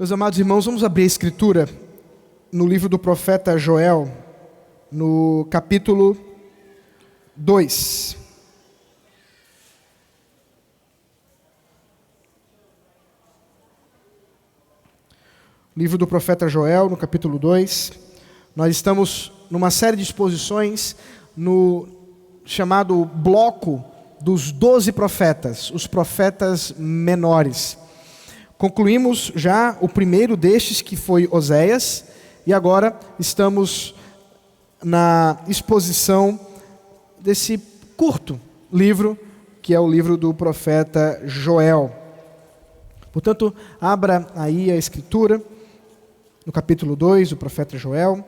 Meus amados irmãos, vamos abrir a Escritura no livro do profeta Joel, no capítulo 2. Livro do profeta Joel, no capítulo 2. Nós estamos numa série de exposições no chamado bloco dos 12 profetas, os profetas menores. Concluímos já o primeiro destes, que foi Oséias, e agora estamos na exposição desse curto livro, que é o livro do profeta Joel. Portanto, abra aí a Escritura, no capítulo 2 do profeta Joel,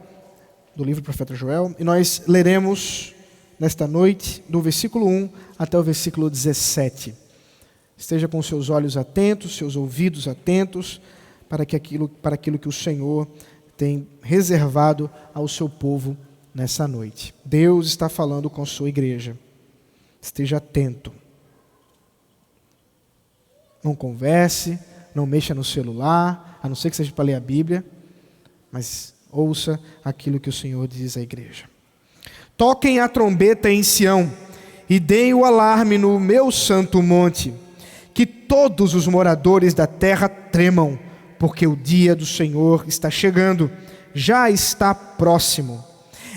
do livro do profeta Joel, e nós leremos nesta noite, do versículo 1 até o versículo 17. Esteja com seus olhos atentos, seus ouvidos atentos, para aquilo que o Senhor tem reservado ao seu povo nessa noite. Deus está falando com a sua igreja. Esteja atento. Não converse, não mexa no celular, a não ser que seja para ler a Bíblia, mas ouça aquilo que o Senhor diz à igreja. Toquem a trombeta em Sião e deem o alarme no meu santo monte. Que todos os moradores da terra tremam, porque o dia do Senhor está chegando, já está próximo.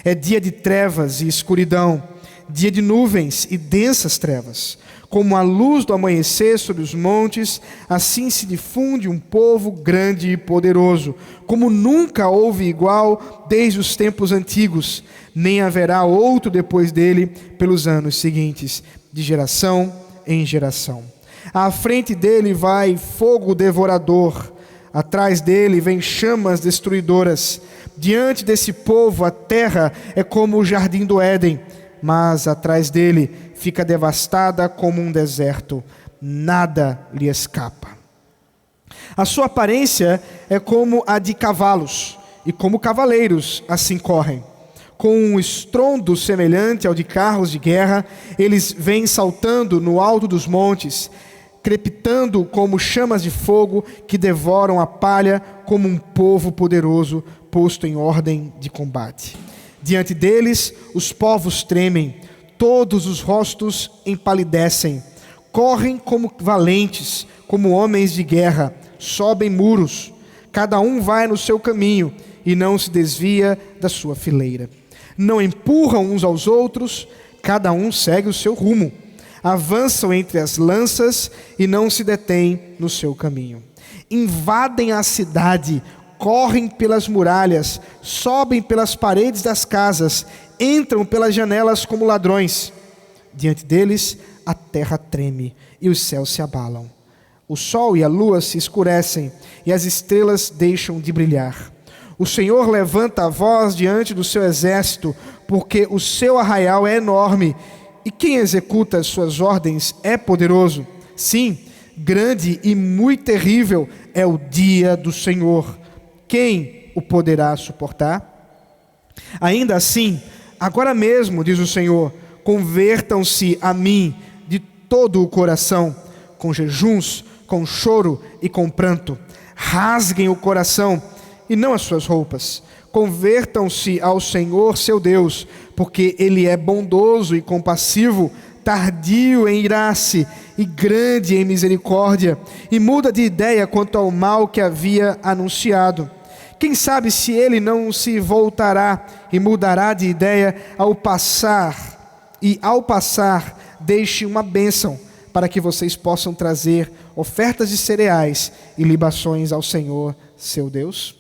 É dia de trevas e escuridão, dia de nuvens e densas trevas. Como a luz do amanhecer sobre os montes, assim se difunde um povo grande e poderoso, como nunca houve igual desde os tempos antigos, nem haverá outro depois dele pelos anos seguintes, de geração em geração. À frente dele vai fogo devorador, atrás dele vem chamas destruidoras. Diante desse povo a terra é como o jardim do Éden, mas atrás dele fica devastada como um deserto, nada lhe escapa. A sua aparência é como a de cavalos, e como cavaleiros assim correm. Com um estrondo semelhante ao de carros de guerra, eles vêm saltando no alto dos montes, crepitando como chamas de fogo que devoram a palha, como um povo poderoso posto em ordem de combate. Diante deles, os povos tremem, todos os rostos empalidecem, correm como valentes, como homens de guerra, sobem muros, cada um vai no seu caminho e não se desvia da sua fileira. Não empurram uns aos outros, cada um segue o seu rumo. Avançam entre as lanças e não se detêm no seu caminho. Invadem a cidade, correm pelas muralhas, sobem pelas paredes das casas, entram pelas janelas como ladrões. Diante deles, a terra treme e os céus se abalam. O sol e a lua se escurecem e as estrelas deixam de brilhar. O Senhor levanta a voz diante do seu exército, porque o seu arraial é enorme, e quem executa as suas ordens é poderoso. Sim, grande e muito terrível é o dia do Senhor. Quem o poderá suportar? Ainda assim, agora mesmo, diz o Senhor, convertam-se a mim de todo o coração, com jejuns, com choro e com pranto. Rasguem o coração e não as suas roupas. Convertam-se ao Senhor seu Deus, porque Ele é bondoso e compassivo, tardio em irar-se e grande em misericórdia, e muda de ideia quanto ao mal que havia anunciado. Quem sabe se Ele não se voltará e mudará de ideia ao passar deixe uma bênção, para que vocês possam trazer ofertas de cereais e libações ao Senhor seu Deus?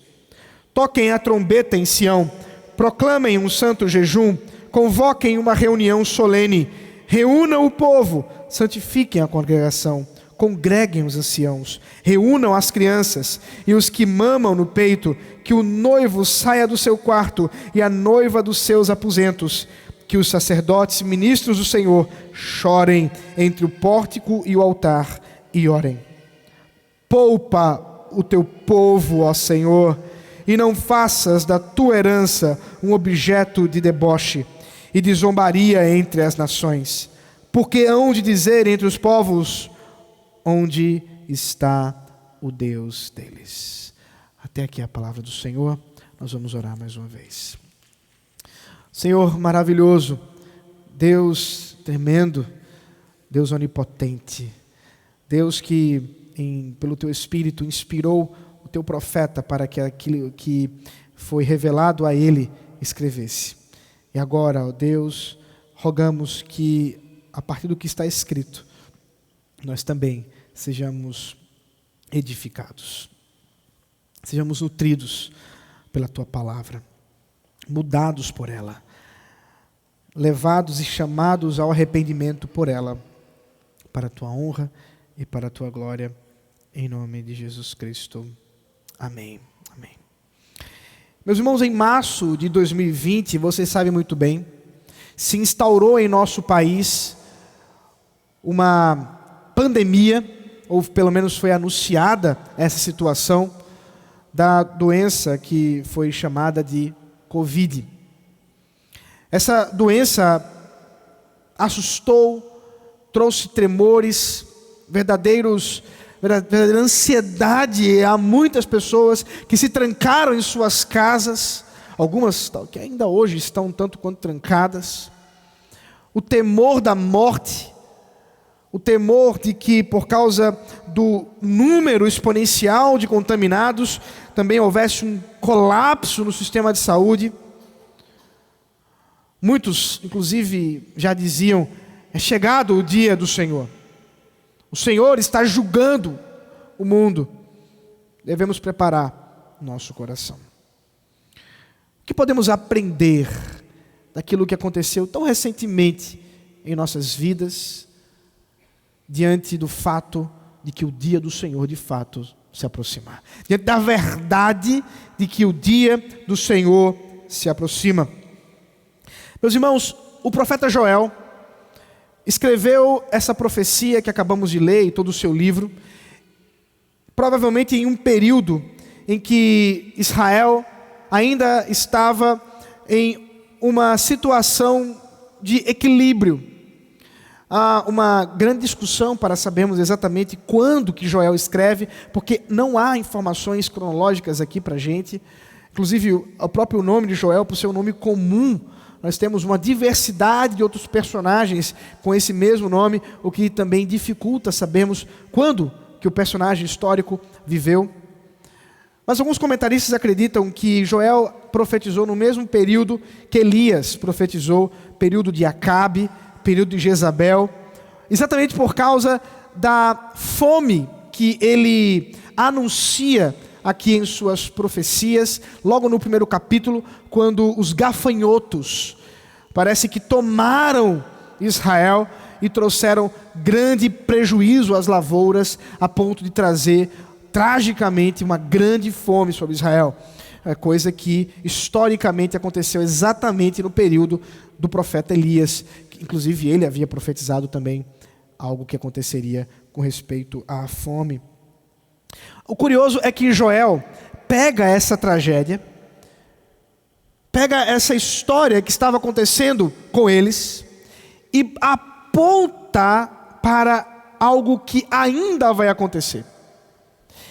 Toquem a trombeta em Sião, proclamem um santo jejum, convoquem uma reunião solene, reúnam o povo, santifiquem a congregação, congreguem os anciãos, reúnam as crianças e os que mamam no peito, que o noivo saia do seu quarto e a noiva dos seus aposentos, que os sacerdotes e ministros do Senhor chorem entre o pórtico e o altar e orem. Poupa o teu povo, ó Senhor, e não faças da tua herança um objeto de deboche e de zombaria entre as nações. Porque hão de dizer entre os povos, onde está o Deus deles. Até aqui a palavra do Senhor. Nós vamos orar mais uma vez. Senhor maravilhoso, Deus tremendo, Deus onipotente, Deus que pelo Teu Espírito inspirou o Teu profeta para que aquilo que foi revelado a ele escrevesse. E agora, ó Deus, rogamos que a partir do que está escrito, nós também sejamos edificados, sejamos nutridos pela Tua palavra, mudados por ela, levados e chamados ao arrependimento por ela, para a Tua honra e para a Tua glória, em nome de Jesus Cristo. Amém. Amém. Meus irmãos, em março de 2020, vocês sabem muito bem, se instaurou em nosso país uma pandemia, ou pelo menos foi anunciada essa situação da doença que foi chamada de Covid. Essa doença assustou, trouxe tremores, verdadeira ansiedade a muitas pessoas que se trancaram em suas casas, algumas que ainda hoje estão tanto quanto trancadas. O temor da morte, o temor de que por causa do número exponencial de contaminados, também houvesse um colapso no sistema de saúde. Muitos, inclusive, já diziam, é chegado o dia do Senhor. O Senhor está julgando o mundo. Devemos preparar nosso coração. O que podemos aprender daquilo que aconteceu tão recentemente em nossas vidas, diante do fato de que o dia do Senhor de fato se aproxima? Diante da verdade de que o dia do Senhor se aproxima. Meus irmãos, o profeta Joel escreveu essa profecia que acabamos de ler, e todo o seu livro, provavelmente em um período em que Israel ainda estava em uma situação de equilíbrio. Há uma grande discussão para sabermos exatamente quando que Joel escreve, porque não há informações cronológicas aqui para a gente. Inclusive, o próprio nome de Joel, por ser um nome comum, nós temos uma diversidade de outros personagens com esse mesmo nome, o que também dificulta sabermos quando que o personagem histórico viveu. Mas alguns comentaristas acreditam que Joel profetizou no mesmo período que Elias profetizou, período de Acabe, período de Jezabel, exatamente por causa da fome que ele anuncia aqui em suas profecias, logo no primeiro capítulo, quando os gafanhotos parece que tomaram Israel e trouxeram grande prejuízo às lavouras, a ponto de trazer tragicamente uma grande fome sobre Israel. É coisa que historicamente aconteceu exatamente no período do profeta Elias, que inclusive ele havia profetizado também algo que aconteceria com respeito à fome. O curioso é que Joel pega essa tragédia, pega essa história que estava acontecendo com eles e aponta para algo que ainda vai acontecer.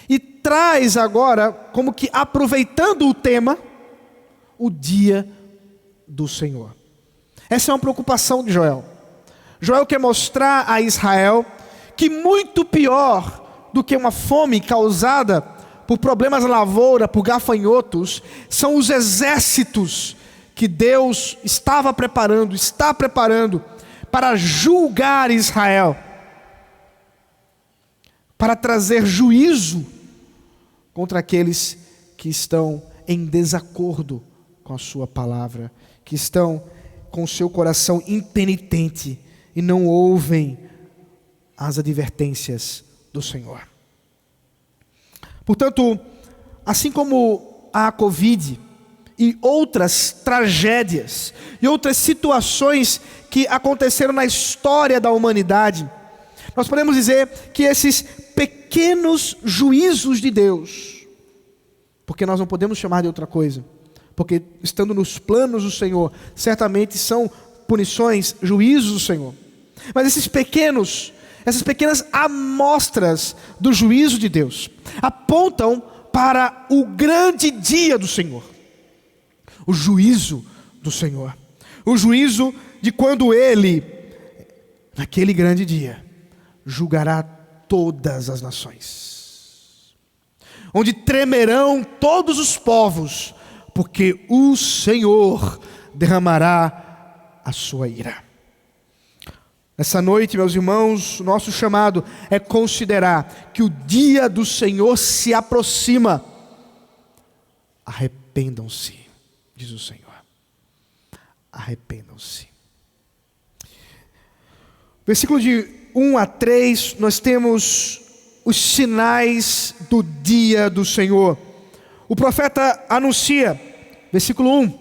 E traz agora, como que aproveitando o tema, o dia do Senhor. Essa é uma preocupação de Joel. Joel quer mostrar a Israel que muito pior do que uma fome causada por problemas na lavoura, por gafanhotos, são os exércitos que Deus estava preparando, está preparando para julgar Israel, para trazer juízo contra aqueles que estão em desacordo com a sua palavra, que estão com o seu coração impenitente e não ouvem as advertências do Senhor. Portanto, assim como a Covid e outras tragédias e outras situações que aconteceram na história da humanidade, nós podemos dizer que esses pequenos juízos de Deus, porque nós não podemos chamar de outra coisa, porque estando nos planos do Senhor, certamente são punições, juízos do Senhor. Mas essas pequenas amostras do juízo de Deus apontam para o grande dia do Senhor, o juízo do Senhor, o juízo de quando Ele, naquele grande dia, julgará todas as nações, onde tremerão todos os povos, porque o Senhor derramará a sua ira. Nessa noite, meus irmãos, o nosso chamado é considerar que o dia do Senhor se aproxima. Arrependam-se, diz o Senhor. Arrependam-se. Versículo de 1 a 3, nós temos os sinais do dia do Senhor. O profeta anuncia, versículo 1,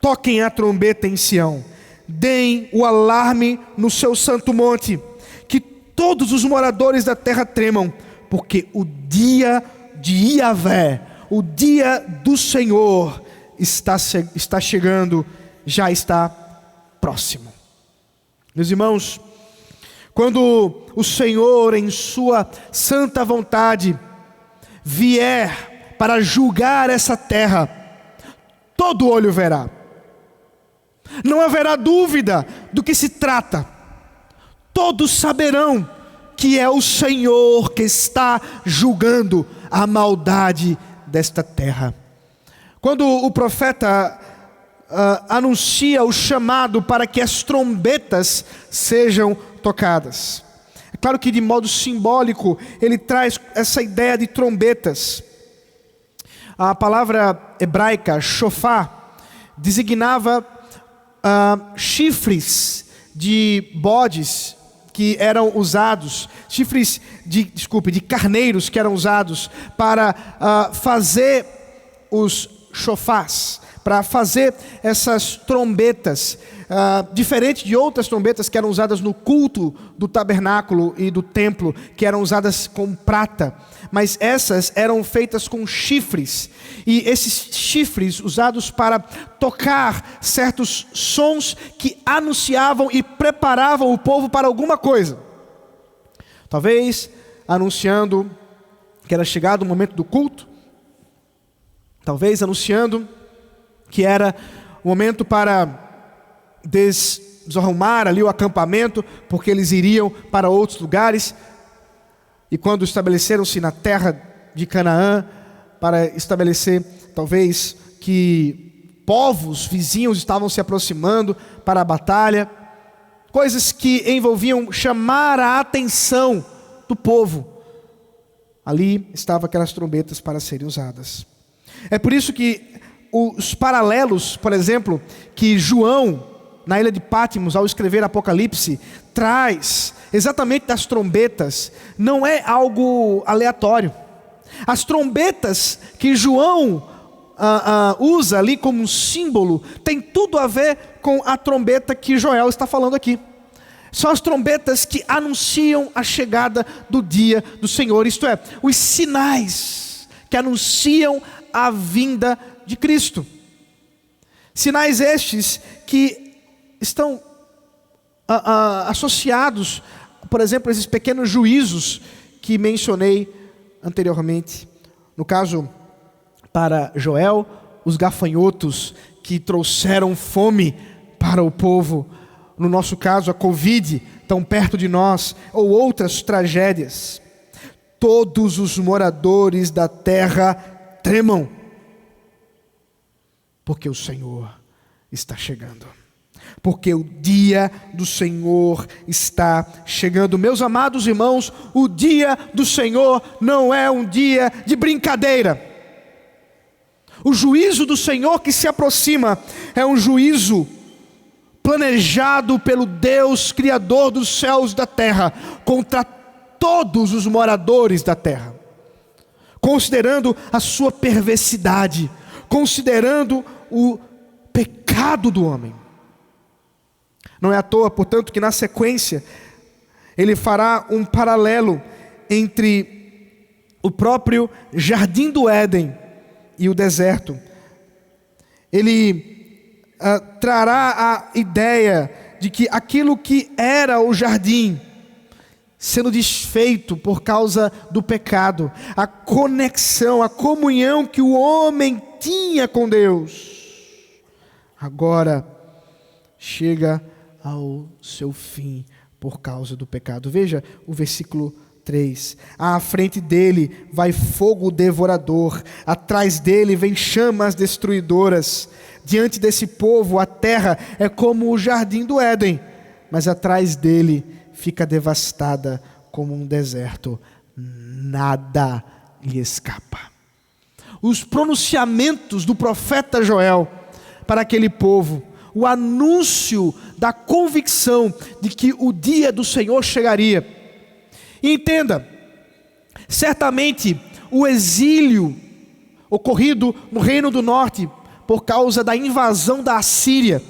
toquem a trombeta em Sião, deem o alarme no seu santo monte, que todos os moradores da terra tremam, porque o dia de Yahvé, o dia do Senhor está chegando, já está próximo. Meus irmãos, quando o Senhor em sua santa vontade vier para julgar essa terra, todo olho verá. Não haverá dúvida do que se trata. Todos saberão que é o Senhor que está julgando a maldade desta terra. Quando o profeta anuncia o chamado para que as trombetas sejam tocadas, é claro que de modo simbólico ele traz essa ideia de trombetas. A palavra hebraica shofar designava chifres de bodes que eram usados, chifres de carneiros que eram usados para fazer os shofars, para fazer essas trombetas, diferente de outras trombetas que eram usadas no culto do tabernáculo e do templo, que eram usadas com prata, mas essas eram feitas com chifres, e esses chifres usados para tocar certos sons que anunciavam e preparavam o povo para alguma coisa, talvez anunciando que era chegado o momento do culto, talvez anunciando que era o momento para desarrumar ali o acampamento, porque eles iriam para outros lugares. E quando estabeleceram-se na terra de Canaã, para estabelecer talvez que povos vizinhos estavam se aproximando para a batalha, coisas que envolviam chamar a atenção do povo. Ali estavam aquelas trombetas para serem usadas. É por isso que os paralelos, por exemplo, que João, na ilha de Patmos, ao escrever Apocalipse, traz exatamente das trombetas, não é algo aleatório. As trombetas que João usa ali como um símbolo, tem tudo a ver com a trombeta que Joel está falando aqui. São as trombetas que anunciam a chegada do dia do Senhor, isto é, os sinais que anunciam a vinda de Cristo. Sinais estes que estão associados, por exemplo, a esses pequenos juízos que mencionei anteriormente. No caso, para Joel, os gafanhotos que trouxeram fome para o povo. No nosso caso, a Covid, tão perto de nós, ou outras tragédias. Todos os moradores da terra tremam, porque o Senhor está chegando. Porque o dia do Senhor está chegando. Meus amados irmãos, o dia do Senhor não é um dia de brincadeira. O juízo do Senhor que se aproxima é um juízo planejado pelo Deus Criador dos céus e da terra, contra todos os moradores da terra, considerando a sua perversidade, considerando o pecado do homem. Não é à toa, portanto, que na sequência ele fará um paralelo entre o próprio jardim do Éden e o deserto. Ele trará a ideia de que aquilo que era o jardim sendo desfeito por causa do pecado. A conexão, a comunhão que o homem tinha com Deus, agora chega ao seu fim por causa do pecado. Veja o versículo 3. À frente dele vai fogo devorador, atrás dele vem chamas destruidoras. Diante desse povo, a terra é como o jardim do Éden, mas atrás dele fica devastada como um deserto. Nada lhe escapa. Os pronunciamentos do profeta Joel para aquele povo, o anúncio da convicção de que o dia do Senhor chegaria. E entenda, certamente o exílio ocorrido no Reino do Norte por causa da invasão da Assíria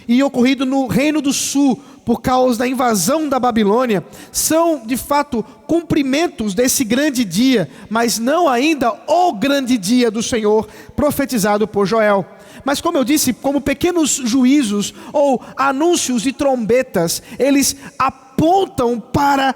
e ocorrido no Reino do Sul por causa da invasão da Babilônia, são de fato cumprimentos desse grande dia, mas não ainda o grande dia do Senhor profetizado por Joel. Mas como eu disse, como pequenos juízos ou anúncios de trombetas, eles apontam para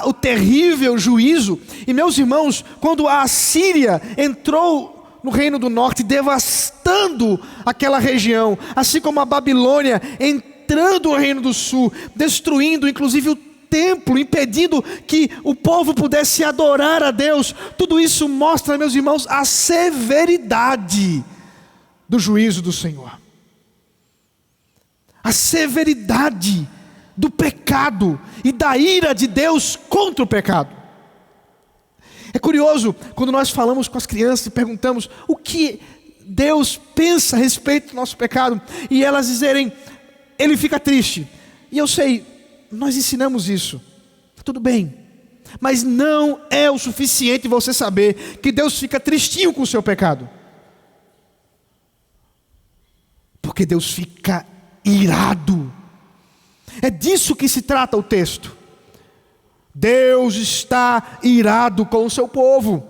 o terrível juízo. E meus irmãos, quando a Assíria entrou no Reino do Norte, devastando aquela região, assim como a Babilônia entrando no Reino do Sul, destruindo inclusive o templo, impedindo que o povo pudesse adorar a Deus, tudo isso mostra, meus irmãos, a severidade do juízo do Senhor, a severidade do pecado e da ira de Deus contra o pecado. É curioso quando nós falamos com as crianças e perguntamos o que Deus pensa a respeito do nosso pecado, e elas dizerem: Ele fica triste. E eu sei, nós ensinamos isso, tudo bem, mas não é o suficiente você saber que Deus fica tristinho com o seu pecado, porque Deus fica irado. É disso que se trata o texto. Deus está irado com o seu povo.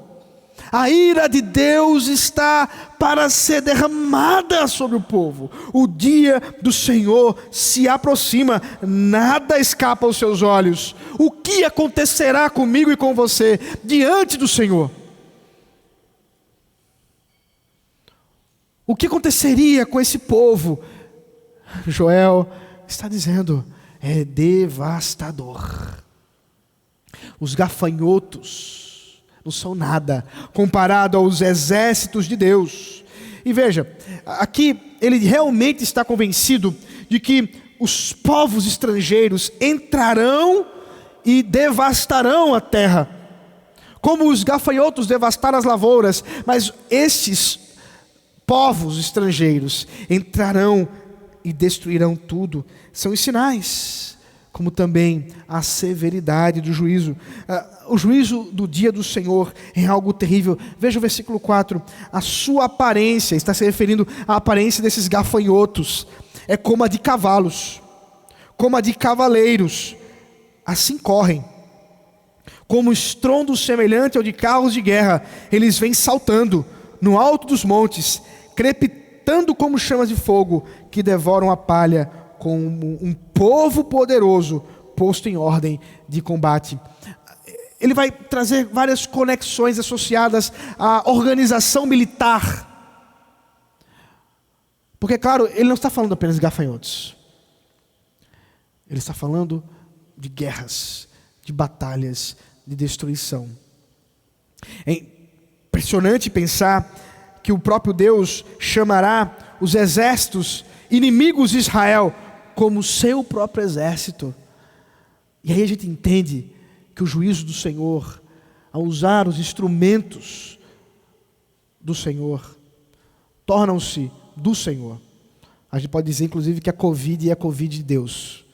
A ira de Deus está para ser derramada sobre o povo. O dia do Senhor se aproxima, nada escapa aos seus olhos. O que acontecerá comigo e com você diante do Senhor? O que aconteceria com esse povo? Joel está dizendo, é devastador. Os gafanhotos não são nada comparado aos exércitos de Deus. E veja, aqui ele realmente está convencido de que os povos estrangeiros entrarão e devastarão a terra, como os gafanhotos devastaram as lavouras, mas estes povos estrangeiros entrarão e destruirão tudo. São os sinais, como também a severidade do juízo. O juízo do dia do Senhor é algo terrível. Veja o versículo 4. A sua aparência, está se referindo à aparência desses gafanhotos, é como a de cavalos, como a de cavaleiros. Assim correm, como estrondo semelhante ao de carros de guerra. Eles vêm saltando no alto dos montes, crepitando como chamas de fogo, que devoram a palha, como um povo poderoso posto em ordem de combate. Ele vai trazer várias conexões associadas à organização militar. Porque, claro, ele não está falando apenas de gafanhotos. Ele está falando de guerras, de batalhas, de destruição. É impressionante pensar que o próprio Deus chamará os exércitos inimigos de Israel como seu próprio exército. E aí a gente entende que o juízo do Senhor, ao usar os instrumentos do Senhor, tornam-se do Senhor. A gente pode dizer inclusive que a Covid é a Covid de Deus,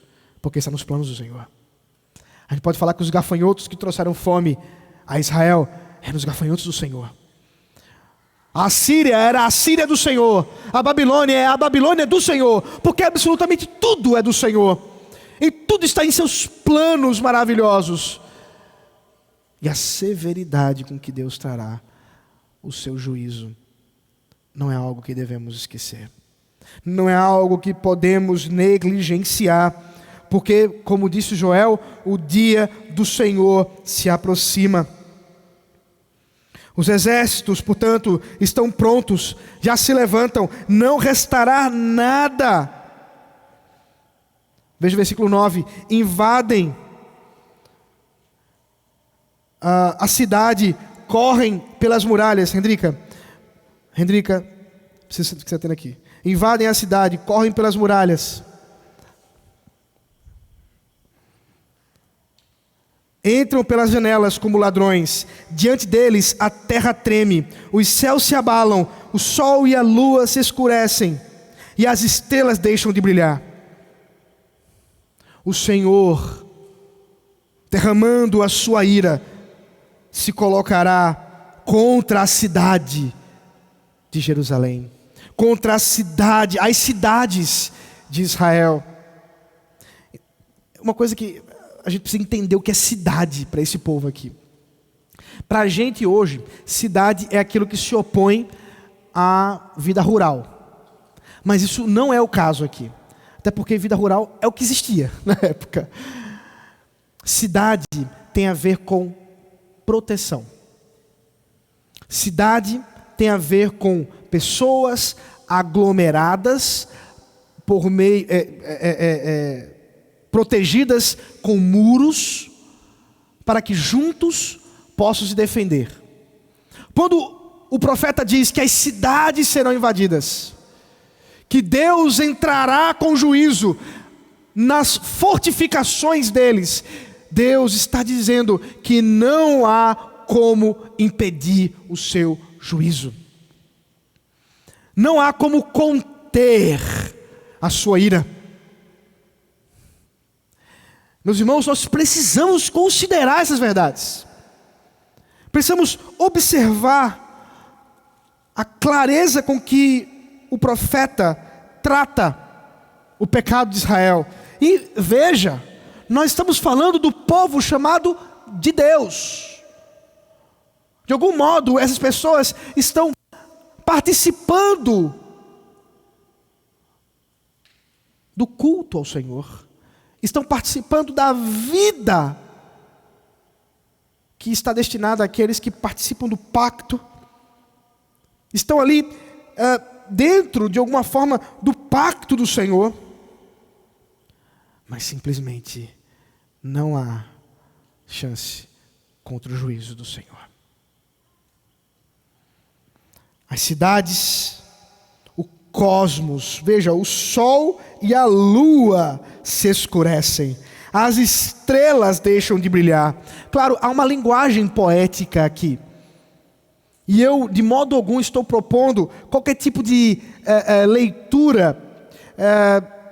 porque está nos planos do Senhor. A gente pode falar que os gafanhotos que trouxeram fome a Israel eram os gafanhotos do Senhor. A Assíria era a Síria do Senhor, a Babilônia é a Babilônia do Senhor, porque absolutamente tudo é do Senhor, e tudo está em seus planos maravilhosos. E a severidade com que Deus trará o seu juízo não é algo que devemos esquecer, não é algo que podemos negligenciar, porque, como disse Joel, o dia do Senhor se aproxima. Os exércitos, portanto, estão prontos, já se levantam, não restará nada. Veja o versículo 9: invadem a cidade, correm pelas muralhas. Hendrika, precisa que você tenha aqui. Invadem a cidade, correm pelas muralhas. Entram pelas janelas como ladrões. Diante deles a terra treme, os céus se abalam, o sol e a lua se escurecem, e as estrelas deixam de brilhar. O Senhor, derramando a sua ira, se colocará contra a cidade de Jerusalém, contra a cidade, as cidades de Israel. Uma coisa que a gente precisa entender o que é cidade para esse povo aqui. Para a gente hoje, cidade é aquilo que se opõe à vida rural. Mas isso não é o caso aqui. Até porque vida rural é o que existia na época. Cidade tem a ver com proteção. Cidade tem a ver com pessoas aglomeradas por meio protegidas com muros, para que juntos possam se defender. Quando o profeta diz que as cidades serão invadidas, que Deus entrará com juízo nas fortificações deles, Deus está dizendo que não há como impedir o seu juízo. Não há como conter a sua ira. Meus irmãos, nós precisamos considerar essas verdades. Precisamos observar a clareza com que o profeta trata o pecado de Israel. E veja, nós estamos falando do povo chamado de Deus. De algum modo, essas pessoas estão participando do culto ao Senhor. Estão participando da vida que está destinada àqueles que participam do pacto. Estão ali dentro, de alguma forma, do pacto do Senhor. Mas simplesmente não há chance contra o juízo do Senhor. As cidades, o cosmos, veja, o sol e a lua se escurecem, as estrelas deixam de brilhar. Claro, há uma linguagem poética aqui. E eu, de modo algum, estou propondo qualquer tipo de leitura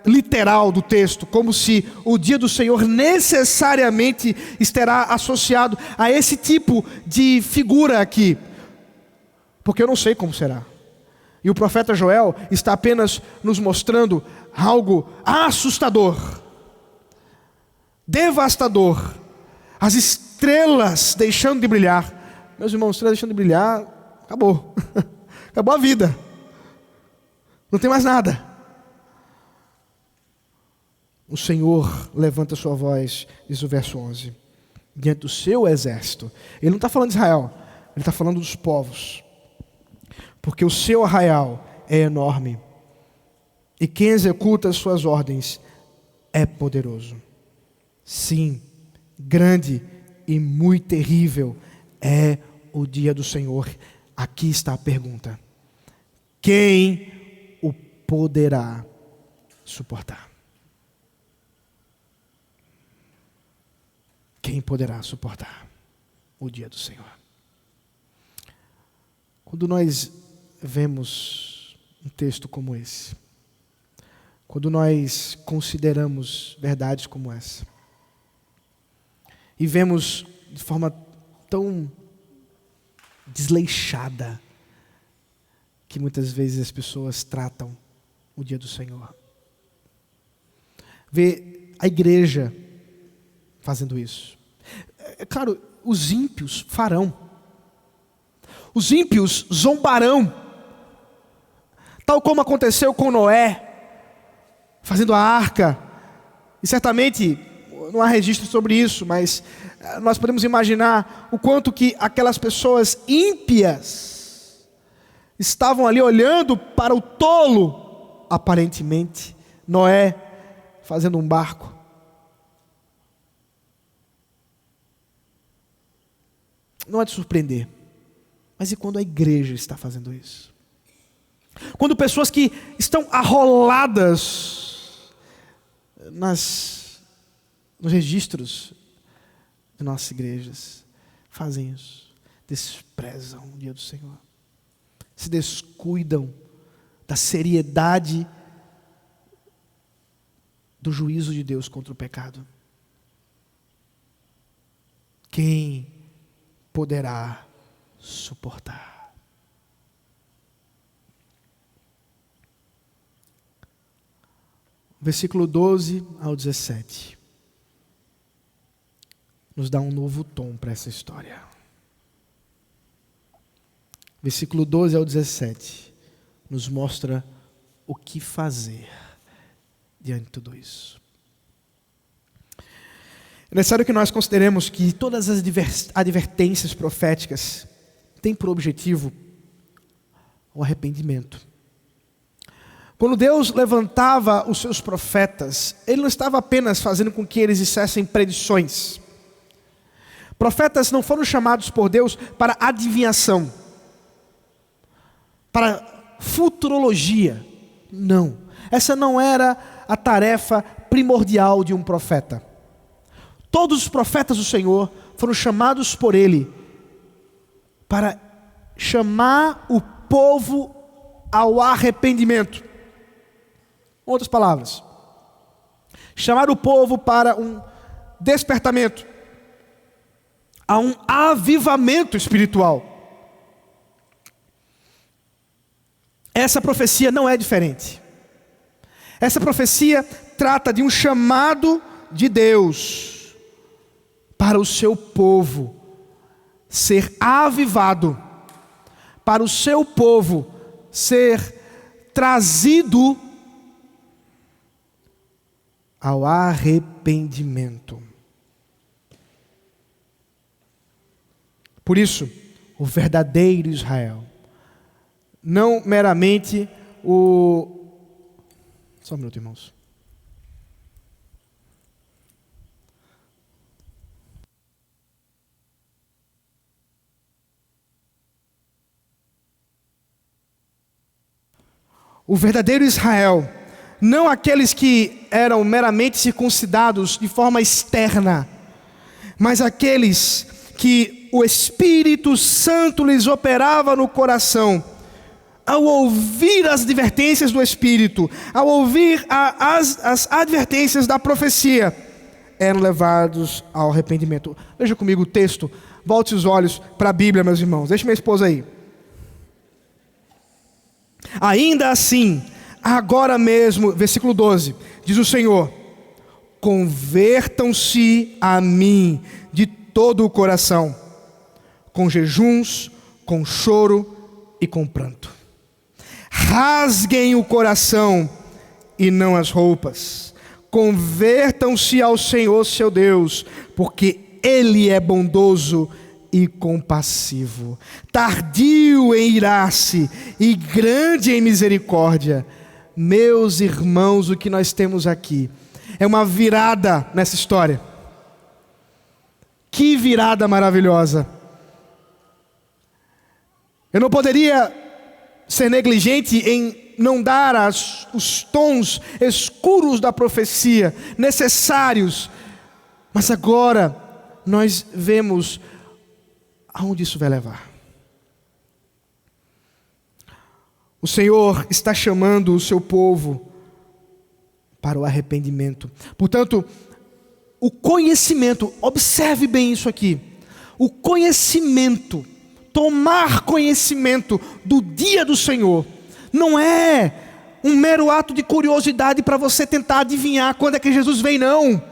literal do texto, como se o dia do Senhor necessariamente estará associado a esse tipo de figura aqui. Porque eu não sei como será. E o profeta Joel está apenas nos mostrando algo assustador, devastador. As estrelas deixando de brilhar. Meus irmãs, as estrelas deixando de brilhar, acabou. Acabou a vida. Não tem mais nada. O Senhor levanta sua voz, diz o verso 11, diante do seu exército. Ele não está falando de Israel, ele está falando dos povos. Porque o seu arraial é enorme, e quem executa as suas ordens é poderoso. Sim, grande e muito terrível é o dia do Senhor. Aqui está a pergunta: quem o poderá suportar? Quem poderá suportar o dia do Senhor? Quando nós vemos um texto como esse, quando nós consideramos verdades como essa, e vemos de forma tão desleixada que muitas vezes as pessoas tratam o dia do Senhor, vê a igreja fazendo isso. É claro, os ímpios farão. Os ímpios zombarão. Tal como aconteceu com Noé, fazendo a arca. e certamente não há registro sobre isso, mas nós podemos imaginar o quanto que aquelas pessoas ímpias estavam ali olhando para o tolo, aparentemente, Noé, fazendo um barco. Não é de surpreender, mas e quando a igreja está fazendo isso? Quando pessoas que estão arroladas nos registros de nossas igrejas fazem isso, desprezam o dia do Senhor, se descuidam da seriedade do juízo de Deus contra o pecado. Quem poderá suportar? Versículo 12 ao 17 nos dá um novo tom para essa história. Versículo 12 ao 17 nos mostra o que fazer diante de tudo isso. É necessário que nós consideremos que todas as advertências proféticas têm por objetivo o arrependimento. Quando Deus levantava os seus profetas, Ele não estava apenas fazendo com que eles dissessem predições. Profetas não foram chamados por Deus para adivinhação, para futurologia. Não, essa não era a tarefa primordial de um profeta. Todos os profetas do Senhor foram chamados por Ele para chamar o povo ao arrependimento. Outras palavras, chamar o povo para um despertamento, a um avivamento espiritual. Essa profecia não é diferente. Essa profecia trata de um chamado de Deus para o seu povo ser avivado, para o seu povo ser trazido ao arrependimento. Por isso, o verdadeiro Israel, não meramente o... Só um minuto, irmãos. O verdadeiro Israel, não aqueles que eram meramente circuncidados de forma externa, mas aqueles que o Espírito Santo lhes operava no coração, ao ouvir as advertências do Espírito, ao ouvir as advertências da profecia, eram levados ao arrependimento. Veja comigo o texto, volte os olhos para a Bíblia, meus irmãos. Deixa minha esposa aí. Ainda assim, agora mesmo, versículo 12, diz o Senhor: convertam-se a mim de todo o coração, com jejuns, com choro e com pranto. Rasguem o coração e não as roupas. Convertam-se ao Senhor seu Deus, porque Ele é bondoso e compassivo, tardio em irar-se e grande em misericórdia. Meus irmãos, o que nós temos aqui é uma virada nessa história. Que virada maravilhosa! Eu não poderia ser negligente em não dar os tons escuros da profecia necessários, mas agora nós vemos aonde isso vai levar. O Senhor está chamando o seu povo para o arrependimento. Portanto, o conhecimento, observe bem isso aqui, o conhecimento, tomar conhecimento do dia do Senhor, não é um mero ato de curiosidade para você tentar adivinhar quando é que Jesus vem, não.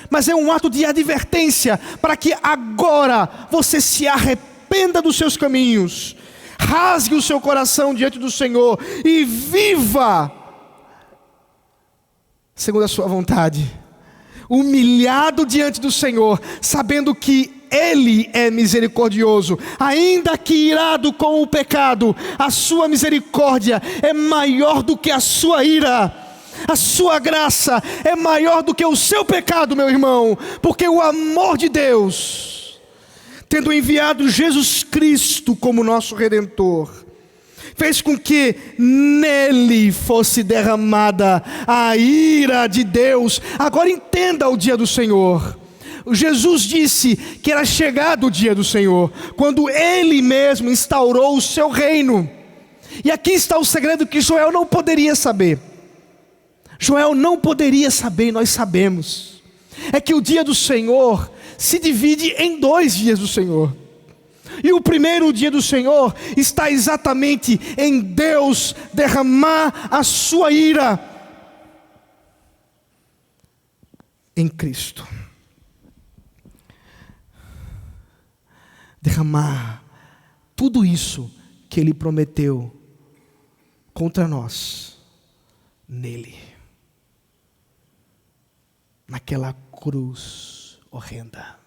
Mas é um ato de advertência para que agora você se arrependa dos seus caminhos, rasgue o seu coração diante do Senhor e viva segundo a sua vontade. humilhado diante do Senhor, sabendo que Ele é misericordioso, ainda que irado com o pecado, a sua misericórdia é maior do que a sua ira. A sua graça é maior do que o seu pecado, meu irmão, porque o amor de Deus, tendo enviado Jesus Cristo como nosso Redentor, fez com que nele fosse derramada a ira de Deus. Agora entenda o dia do Senhor. Jesus disse que era chegado o dia do Senhor, quando Ele mesmo instaurou o seu reino. E aqui está o segredo que Joel não poderia saber. Joel não poderia saber, e nós sabemos. É que o dia do Senhor se divide em 2 dias do Senhor. E o primeiro dia do Senhor está exatamente em Deus derramar a sua ira em Cristo. Derramar tudo isso que Ele prometeu contra nós, nele. Naquela cruz horrenda.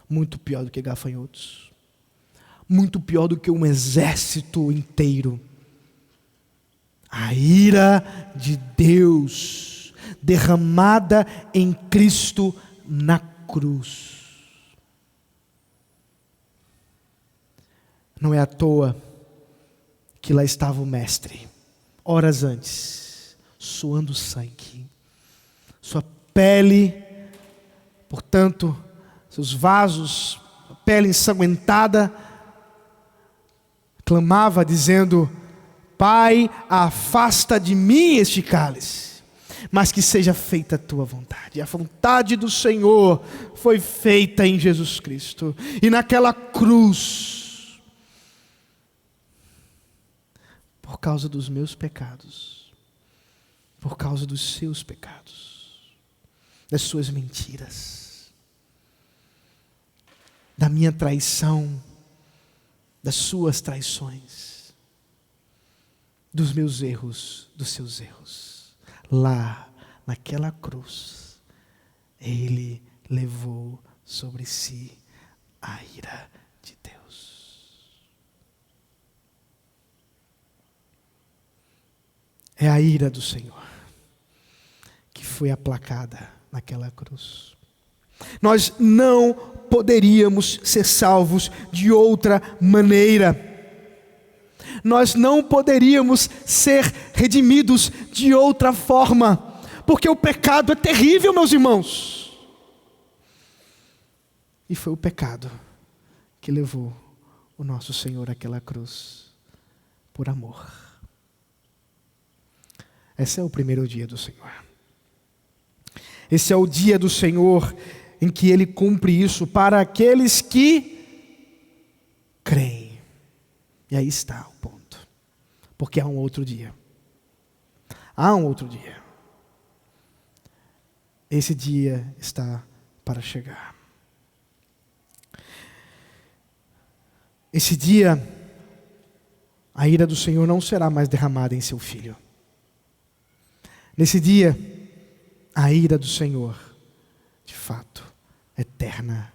Muito pior do que gafanhotos. Muito pior do que um exército inteiro. A ira de Deus derramada em Cristo na cruz. Não é à toa que lá estava o mestre, horas antes, suando sangue. Sua pele, portanto, seus vasos, a pele ensanguentada, clamava dizendo: Pai, afasta de mim este cálice, mas que seja feita a tua vontade. A vontade do Senhor foi feita em Jesus Cristo. E naquela cruz, por causa dos meus pecados, por causa dos seus pecados, das suas mentiras, da minha traição, das suas traições, dos meus erros, dos seus erros. Lá, naquela cruz, Ele levou sobre si a ira de Deus. É a ira do Senhor que foi aplacada naquela cruz. Nós não poderíamos ser salvos de outra maneira. Nós não poderíamos ser redimidos de outra forma, porque o pecado é terrível, meus irmãos. E foi o pecado que levou o nosso Senhor àquela cruz, por amor. Esse é o primeiro dia do Senhor. Esse é o dia do Senhor em que Ele cumpre isso para aqueles que creem. E aí está o ponto. Porque há um outro dia. Há um outro dia. Esse dia está para chegar. Esse dia, a ira do Senhor não será mais derramada em seu Filho. Nesse dia, a ira do Senhor, de fato, eterna,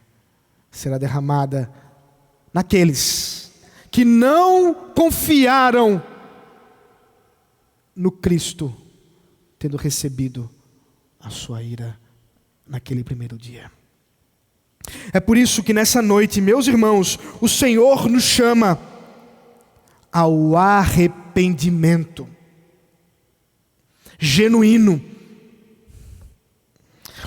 será derramada naqueles que não confiaram no Cristo, tendo recebido a sua ira naquele primeiro dia. É por isso que nessa noite, meus irmãos, o Senhor nos chama ao arrependimento genuíno.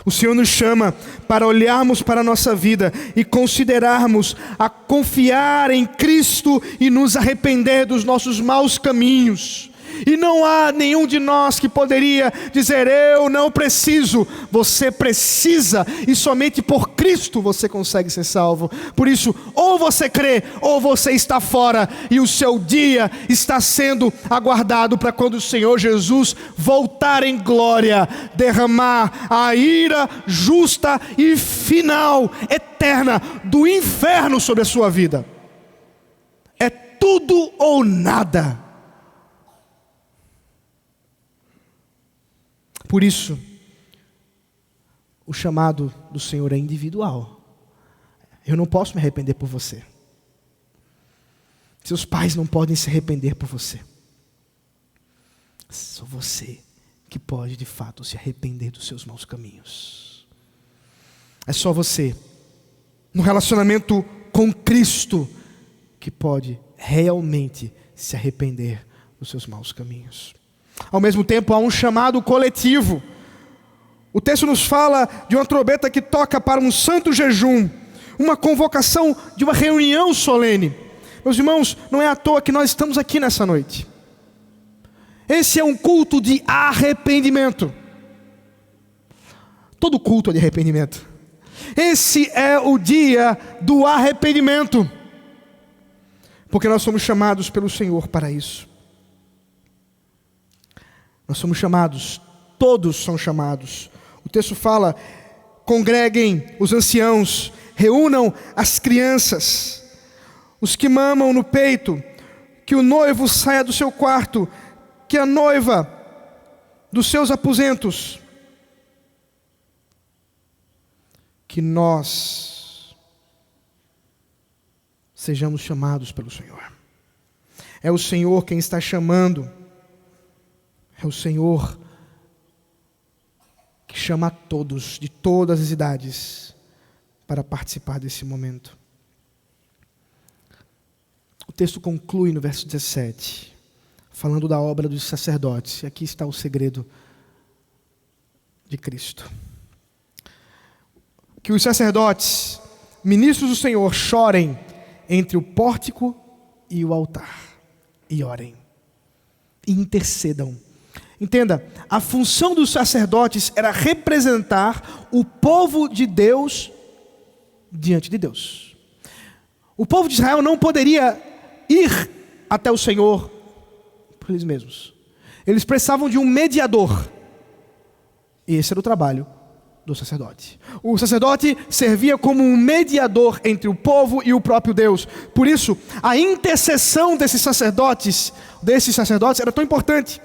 O Senhor nos chama para olharmos para a nossa vida e considerarmos a confiar em Cristo e nos arrepender dos nossos maus caminhos. E não há nenhum de nós que poderia dizer: eu não preciso. Você precisa, e somente por Cristo você consegue ser salvo. Por isso, ou você crê, ou você está fora, e o seu dia está sendo aguardado para quando o Senhor Jesus voltar em glória, derramar a ira justa e final, eterna, do inferno sobre a sua vida. É tudo ou nada. Por isso, o chamado do Senhor é individual. Eu não posso me arrepender por você. Seus pais não podem se arrepender por você. Só você que pode de fato se arrepender dos seus maus caminhos. É só você, no relacionamento com Cristo, que pode realmente se arrepender dos seus maus caminhos. Ao mesmo tempo, há um chamado coletivo. O texto nos fala de uma trombeta que toca para um santo jejum, uma convocação de uma reunião solene. Meus irmãos, não é à toa que nós estamos aqui nessa noite. Esse é um culto de arrependimento. Todo culto é de arrependimento. Esse é o dia do arrependimento. Porque nós somos chamados pelo Senhor para isso. Nós somos chamados, todos são chamados. O texto fala: congreguem os anciãos, reúnam as crianças, os que mamam no peito, que o noivo saia do seu quarto, que a noiva dos seus aposentos. Que nós sejamos chamados pelo Senhor. É o Senhor quem está chamando. É o Senhor que chama a todos, de todas as idades, para participar desse momento. O texto conclui no verso 17, falando da obra dos sacerdotes. E aqui está o segredo de Cristo. Que os sacerdotes, ministros do Senhor, chorem entre o pórtico e o altar, e orem, e intercedam. Entenda, a função dos sacerdotes era representar o povo de Deus diante de Deus. O povo de Israel não poderia ir até o Senhor por eles mesmos. Eles precisavam de um mediador. E esse era o trabalho do sacerdote. O sacerdote servia como um mediador entre o povo e o próprio Deus. Por isso, a intercessão desses sacerdotes era tão importante.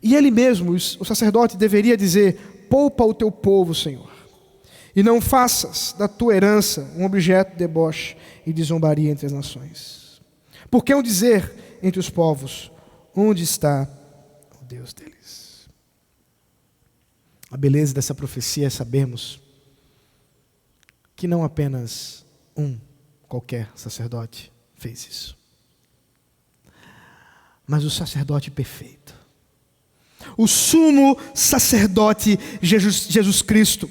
E ele mesmo, o sacerdote, deveria dizer: poupa o teu povo, Senhor, e não faças da tua herança um objeto de deboche e de zombaria entre as nações. Porque hão dizer entre os povos: onde está o Deus deles? A beleza dessa profecia é sabermos que não apenas um qualquer sacerdote fez isso, mas o sacerdote perfeito, o sumo sacerdote Jesus Cristo,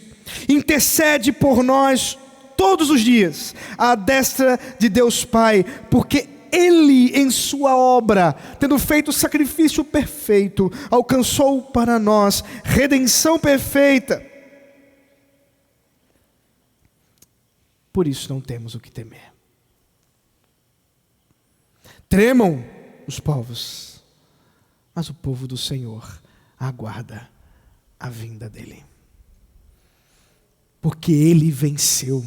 intercede por nós todos os dias à destra de Deus Pai, porque Ele, em sua obra, tendo feito o sacrifício perfeito, alcançou para nós redenção perfeita. Por isso não temos o que temer. Tremam os povos, mas o povo do Senhor aguarda a vinda dEle. Porque Ele venceu.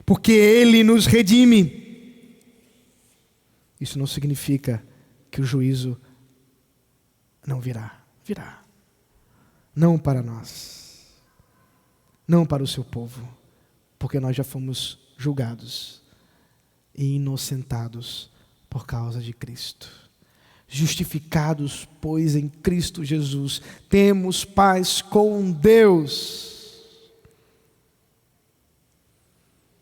Porque Ele nos redime. Isso não significa que o juízo não virá. Virá. Não para nós. Não para o seu povo. Porque nós já fomos julgados e inocentados por causa de Cristo. Justificados, pois, em Cristo Jesus, temos paz com Deus.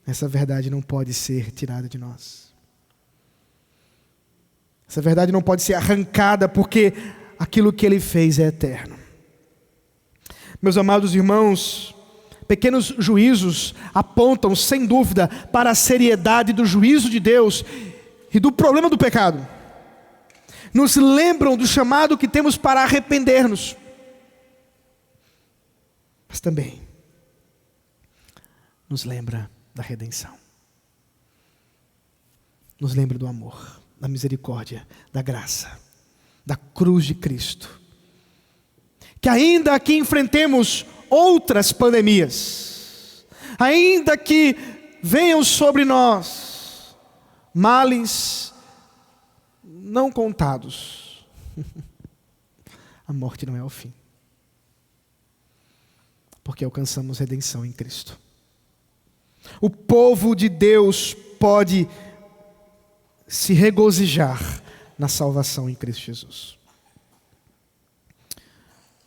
Essa verdade não pode ser tirada de nós. Essa verdade não pode ser arrancada, porque aquilo que Ele fez é eterno. Meus amados irmãos, pequenos juízos apontam, sem dúvida, para a seriedade do juízo de Deus e do problema do pecado. Nos lembram do chamado que temos para arrepender-nos. Mas também nos lembra da redenção. Nos lembra do amor, da misericórdia, da graça, da cruz de Cristo. Que ainda que enfrentemos outras pandemias, ainda que venham sobre nós males não contados, a morte não é o fim. porque alcançamos redenção em Cristo. O povo de Deus pode se regozijar na salvação em Cristo Jesus.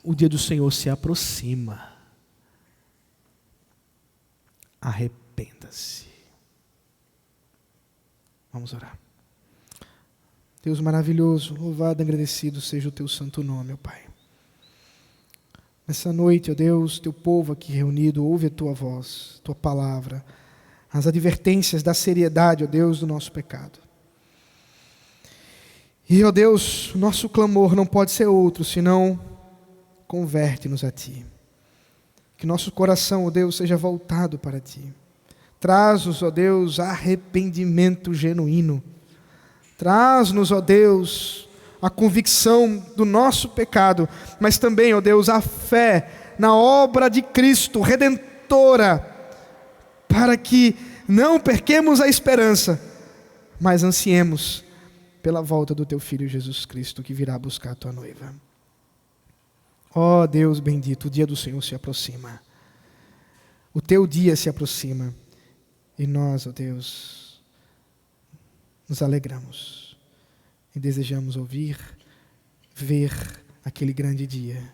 O dia do Senhor se aproxima. Arrependa-se. Vamos orar. Deus maravilhoso, louvado e agradecido seja o teu santo nome, ó Pai. Nessa noite, ó Deus, teu povo aqui reunido, ouve a tua voz, tua palavra, as advertências da seriedade, ó Deus, do nosso pecado. E, ó Deus, nosso clamor não pode ser outro, senão converte-nos a Ti. Que nosso coração, ó Deus, seja voltado para Ti. Traz-nos, ó Deus, arrependimento genuíno. Traz-nos, ó Deus, a convicção do nosso pecado, mas também, ó Deus, a fé na obra de Cristo, redentora, para que não perquemos a esperança, mas ansiemos pela volta do Teu Filho Jesus Cristo, que virá buscar a Tua noiva. Ó Deus bendito, o dia do Senhor se aproxima. O Teu dia se aproxima. E nós, ó Deus, nos alegramos e desejamos ouvir, ver aquele grande dia.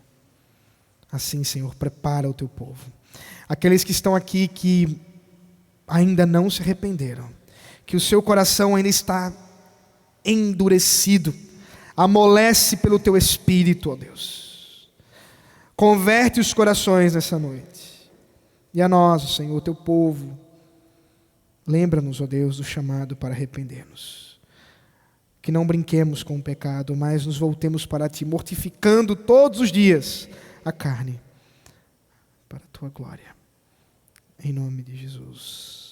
Assim, Senhor, prepara o Teu povo. Aqueles que estão aqui que ainda não se arrependeram, que o seu coração ainda está endurecido, amolece pelo Teu Espírito, ó Deus. Converte os corações nessa noite. E a nós, Senhor, Teu povo, lembra-nos, ó Deus, do chamado para arrepender-nos. Que não brinquemos com o pecado, mas nos voltemos para Ti, mortificando todos os dias a carne, para a Tua glória. Em nome de Jesus.